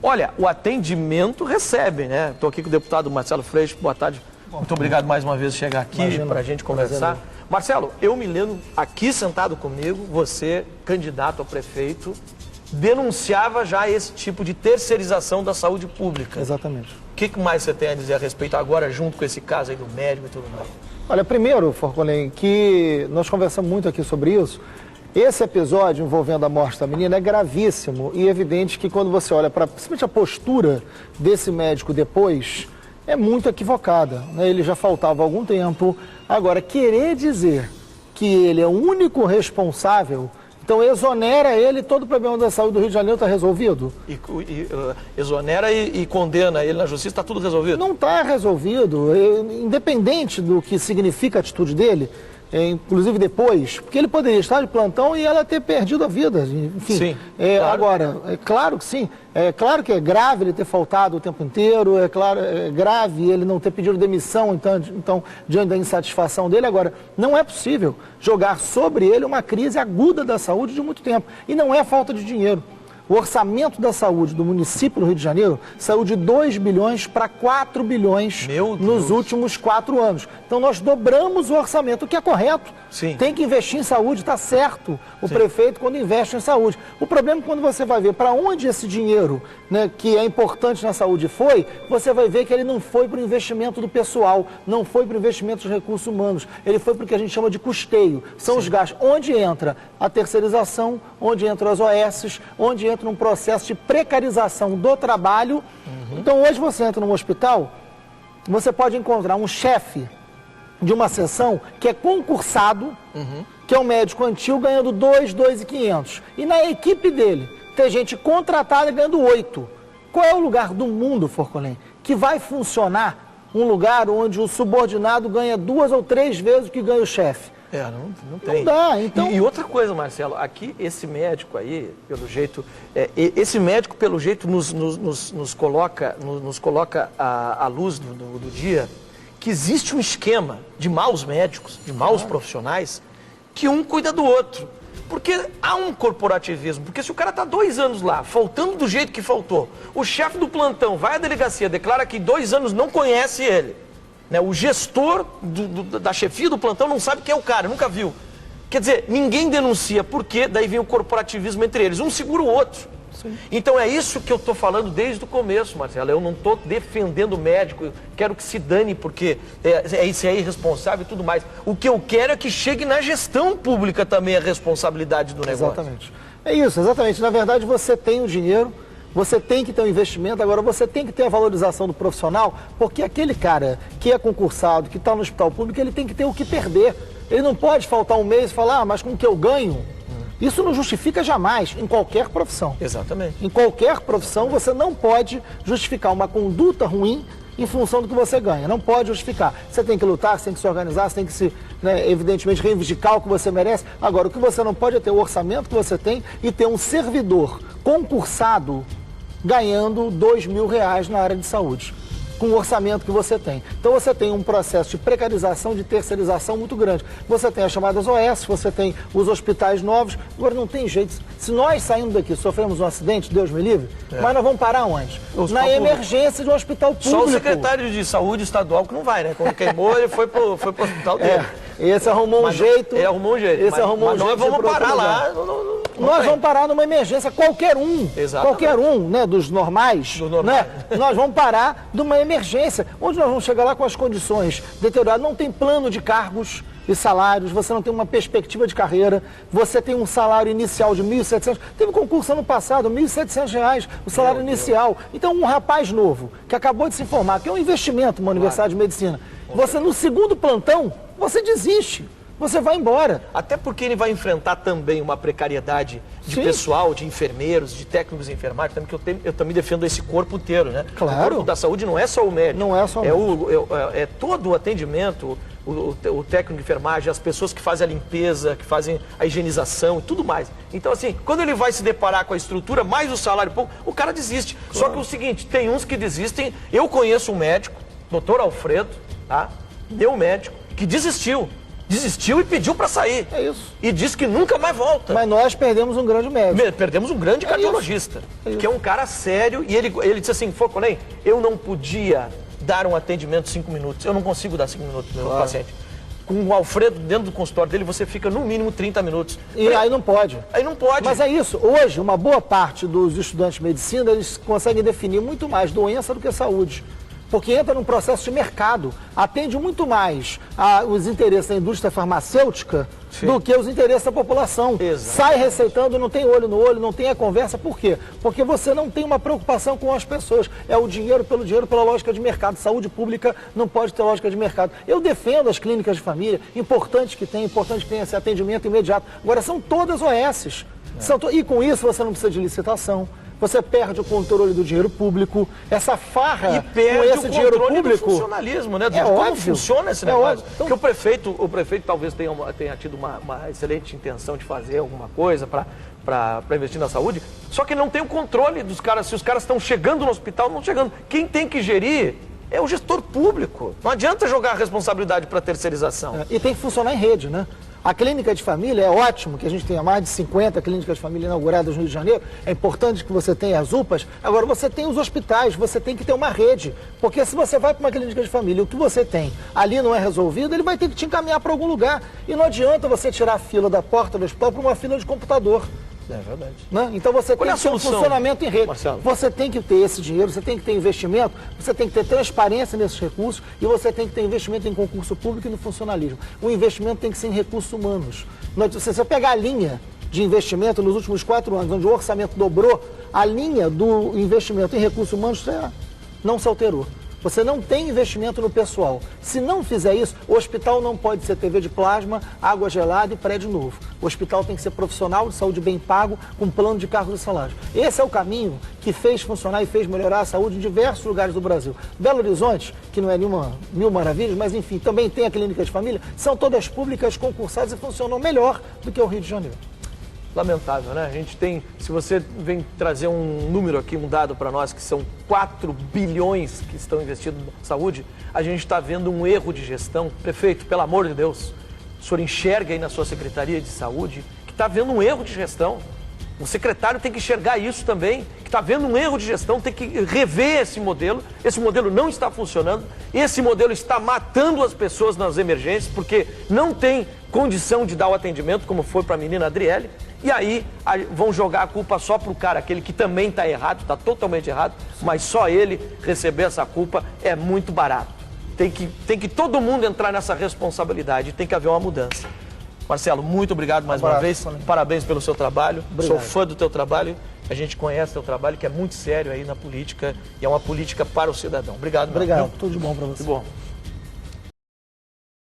Olha, o atendimento recebe, né? Estou aqui com o deputado Marcelo Freixo. Boa tarde. Muito obrigado mais uma vez por chegar aqui para a gente conversar. Marcelo, eu me lembro, aqui sentado comigo, você, candidato a prefeito, denunciava já esse tipo de terceirização da saúde pública. Exatamente. O que mais você tem a dizer a respeito agora, junto com esse caso aí do médico e tudo mais? Olha, primeiro, Forcolém, que nós conversamos muito aqui sobre isso. Esse episódio envolvendo a morte da menina é gravíssimo e evidente que quando você olha para principalmente a postura desse médico depois, é muito equivocada, né? Ele já faltava algum tempo. Agora, querer dizer que ele é o único responsável, então exonera ele, todo o problema da saúde do Rio de Janeiro está resolvido? Exonera e condena ele na justiça, está tudo resolvido? Não está resolvido, independente do que significa a atitude dele, inclusive depois, porque ele poderia estar de plantão e ela ter perdido a vida, enfim. Sim, claro. Agora, é claro que sim, é claro que é grave ele ter faltado o tempo inteiro, é claro, é grave ele não ter pedido demissão, então diante da insatisfação dele. Agora, não é possível jogar sobre ele uma crise aguda da saúde de muito tempo, e não é falta de dinheiro. O orçamento da saúde do município do Rio de Janeiro saiu de 2 bilhões para 4 bilhões nos últimos 4 anos. Então nós dobramos o orçamento, o que é correto. Sim. Tem que investir em saúde, está certo o prefeito quando investe em saúde. O problema é quando você vai ver para onde esse dinheiro, né, que é importante na saúde foi, você vai ver que ele não foi para o investimento do pessoal, não foi para o investimento dos recursos humanos, ele foi para o que a gente chama de custeio. São os gastos. Onde entra a terceirização, onde entram as OS, onde entra num processo de precarização do trabalho. Então hoje você entra num hospital, você pode encontrar um chefe de uma seção que é concursado, que é um médico antigo ganhando 2.500. E na equipe dele tem gente contratada ganhando 8. Qual é o lugar do mundo, Forcolém, que vai funcionar um lugar onde o subordinado ganha 2 ou 3 vezes o que ganha o chefe? Não tem. Não dá, então... E outra coisa, Marcelo, aqui esse médico aí, pelo jeito, esse médico, pelo jeito, nos coloca à luz do dia que existe um esquema de maus médicos, de maus profissionais, que um cuida do outro. Porque há um corporativismo, porque se o cara está 2 anos lá, faltando do jeito que faltou, o chefe do plantão vai à delegacia, declara que 2 anos não conhece ele, né? O gestor da chefia do plantão não sabe quem é o cara, nunca viu. Quer dizer, ninguém denuncia, porque daí vem o corporativismo entre eles, um segura o outro. Sim. Então é isso que eu estou falando desde o começo, Marcelo. Eu não estou defendendo o médico, eu quero que se dane, porque isso é irresponsável e tudo mais. O que eu quero é que chegue na gestão pública também a responsabilidade do negócio. Exatamente. É isso, exatamente. Na verdade, você tem o dinheiro, você tem que ter um investimento, agora você tem que ter a valorização do profissional, porque aquele cara que é concursado, que está no hospital público, ele tem que ter o que perder. Ele não pode faltar um mês e falar, mas com o que eu ganho? Isso não justifica jamais, em qualquer profissão. Exatamente. Em qualquer profissão, você não pode justificar uma conduta ruim em função do que você ganha. Não pode justificar. Você tem que lutar, você tem que se organizar, você tem que se, evidentemente, reivindicar o que você merece. Agora, o que você não pode é ter o orçamento que você tem e ter um servidor concursado ganhando R$2.000 na área de saúde, com o orçamento que você tem. Então você tem um processo de precarização, de terceirização muito grande. Você tem as chamadas OS, você tem os hospitais novos. Agora não tem jeito. Se nós saímos daqui, sofremos um acidente, Deus me livre, mas nós vamos parar onde? Na emergência de um hospital público. Só o secretário de saúde estadual que não vai, né? Quando queimou, ele foi pro hospital dele. Esse arrumou um jeito. Ele arrumou um jeito. Esse arrumou um jeito. Nós vamos parar lá. Nós vamos parar numa emergência, qualquer um. Exatamente. Qualquer um, né, dos normais. Né? Nós vamos parar numa emergência, onde nós vamos chegar lá com as condições deterioradas. Não tem plano de cargos e salários, você não tem uma perspectiva de carreira, você tem um salário inicial de R$1.700. Teve concurso ano passado, R$1.700 o salário inicial. Então, um rapaz novo, que acabou de se formar, que é um investimento numa universidade de medicina, você no segundo plantão, você desiste. Você vai embora. Até porque ele vai enfrentar também uma precariedade de pessoal, de enfermeiros, de técnicos de enfermagem, também, que eu também defendo esse corpo inteiro, né? Claro. O corpo da saúde não é só o médico. Não é só o médico. É todo o atendimento, o técnico de enfermagem, as pessoas que fazem a limpeza, que fazem a higienização e tudo mais. Então, assim, quando ele vai se deparar com a estrutura, mais o salário pouco, o cara desiste. Claro. Só que é o seguinte, tem uns que desistem. Eu conheço um médico, doutor Alfredo, tá? Meu médico, que desistiu. desistiu e pediu para sair. É isso. E disse que nunca mais volta. Mas nós perdemos um grande médico. Perdemos um grande cardiologista, que é um cara sério, e ele disse assim, Forconém, eu não podia dar um atendimento 5 minutos, eu não consigo dar 5 minutos no meu paciente. Com o Alfredo dentro do consultório dele, você fica no mínimo 30 minutos. E aí não pode. Aí não pode. Mas é isso. Hoje, uma boa parte dos estudantes de medicina, eles conseguem definir muito mais doença do que saúde. Porque entra num processo de mercado, atende muito mais os interesses da indústria farmacêutica do que os interesses da população. Exato. Sai receitando, não tem olho no olho, não tem a conversa. Por quê? Porque você não tem uma preocupação com as pessoas. É o dinheiro, pela lógica de mercado. Saúde pública não pode ter lógica de mercado. Eu defendo as clínicas de família, importante que tenha esse atendimento imediato. Agora, são todas OSs. E com isso você não precisa de licitação. Você perde o controle do dinheiro público, essa farra e perde com esse dinheiro público. Do funcionalismo, né? É como óbvio. Funciona esse negócio. Então, porque o prefeito talvez tenha tido uma excelente intenção de fazer alguma coisa para investir na saúde, só que não tem o controle dos caras. Se os caras estão chegando no hospital, não chegando. Quem tem que gerir é o gestor público. Não adianta jogar a responsabilidade para terceirização. E tem que funcionar em rede, né? A clínica de família é ótimo, que a gente tenha mais de 50 clínicas de família inauguradas no Rio de Janeiro. É importante que você tenha as UPAs. Agora, você tem os hospitais, você tem que ter uma rede. Porque se você vai para uma clínica de família e o que você tem ali não é resolvido, ele vai ter que te encaminhar para algum lugar. E não adianta você tirar a fila da porta do hospital para uma fila de computador. É verdade. Né? Então você tem que ter um funcionamento em rede. Marcelo? Você tem que ter esse dinheiro, você tem que ter investimento, você tem que ter transparência nesses recursos e você tem que ter investimento em concurso público e no funcionalismo. O investimento tem que ser em recursos humanos. Se você pegar a linha de investimento nos últimos 4 anos, onde o orçamento dobrou, a linha do investimento em recursos humanos não se alterou. Você não tem investimento no pessoal. Se não fizer isso, o hospital não pode ser TV de plasma, água gelada e prédio novo. O hospital tem que ser profissional de saúde bem pago, com plano de cargo e salário. Esse é o caminho que fez funcionar e fez melhorar a saúde em diversos lugares do Brasil. Belo Horizonte, que não é nenhuma mil maravilhas, mas enfim, também tem a clínica de família, são todas públicas, concursadas e funcionam melhor do que o Rio de Janeiro. Lamentável, né? A gente tem, se você vem trazer um número aqui, um dado para nós, que são 4 bilhões que estão investidos na saúde, a gente está vendo um erro de gestão. Prefeito, pelo amor de Deus, o senhor enxerga aí na sua Secretaria de Saúde que está havendo um erro de gestão. O secretário tem que enxergar isso também, que está havendo um erro de gestão, tem que rever esse modelo não está funcionando, esse modelo está matando as pessoas nas emergências, porque não tem condição de dar o atendimento, como foi para a menina Adriele, e aí vão jogar a culpa só para o cara, aquele que também está errado, está totalmente errado, mas só ele receber essa culpa é muito barato. Tem que todo mundo entrar nessa responsabilidade, tem que haver uma mudança. Marcelo, muito obrigado mais uma vez. Parabéns pelo seu trabalho. Obrigado. Sou fã do teu trabalho. A gente conhece o teu trabalho, que é muito sério aí na política e é uma política para o cidadão. Obrigado. Obrigado. Tudo de bom para você. Tudo bom.